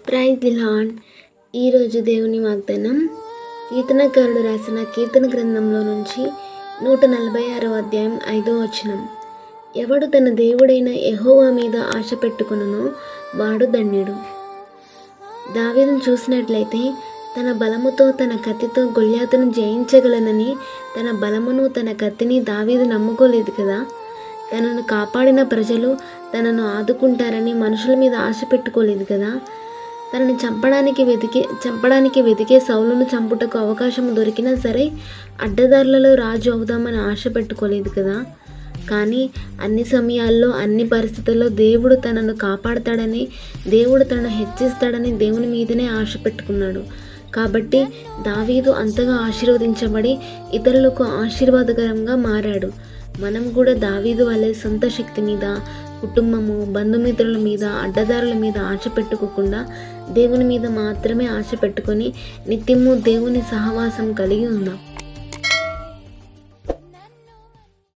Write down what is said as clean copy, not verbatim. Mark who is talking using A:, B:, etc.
A: Praise the lord. ఈరోజు దేవుని వాగ్దానం కీర్తనకారుడు రాసిన కీర్తన గ్రంథంలో నుంచి 146వ అధ్యాయం 5వ వచనం. ఎవడు తన దేవుడైన యెహోవా మీద ఆశ పెట్టుకొనునో వాడు ధన్యుడు. దావీదును చూసినట్లయితే తన బలముతో తన కత్తితో గొల్యాతును జయించగలనని తన బలమును తన కత్తిని దావీదు నమ్ముకోలేదు కదా. తనను కాపాడిన ప్రజలు తనను ఆదుకుంటారని మనుషుల మీద ఆశ పెట్టుకోలేదు కదా. తనని చంపడానికి వెతికే సౌలును చంపుటకు అవకాశం దొరికినా సరే అడ్డదారులలో రాజు అవుదామని ఆశ పెట్టుకోలేదు కదా. కానీ అన్ని సమయాల్లో అన్ని పరిస్థితుల్లో దేవుడు తనను కాపాడతాడని, దేవుడు తనను హెచ్చిస్తాడని దేవుని మీదనే ఆశ పెట్టుకున్నాడు. కాబట్టి దావీదు అంతగా ఆశీర్వదించబడి ఇతరులకు ఆశీర్వాదకరంగా మారాడు. మనం కూడా దావీదు వలె సొంత శక్తి మీద, కుటుంబము, బంధుమిత్రుల మీద, అడ్డదారుల మీద ఆశ పెట్టుకోకుండా దేవుని మీద మాత్రమే ఆశ పెట్టుకొని నిత్యము దేవుని సహవాసం కలిగి ఉందాం.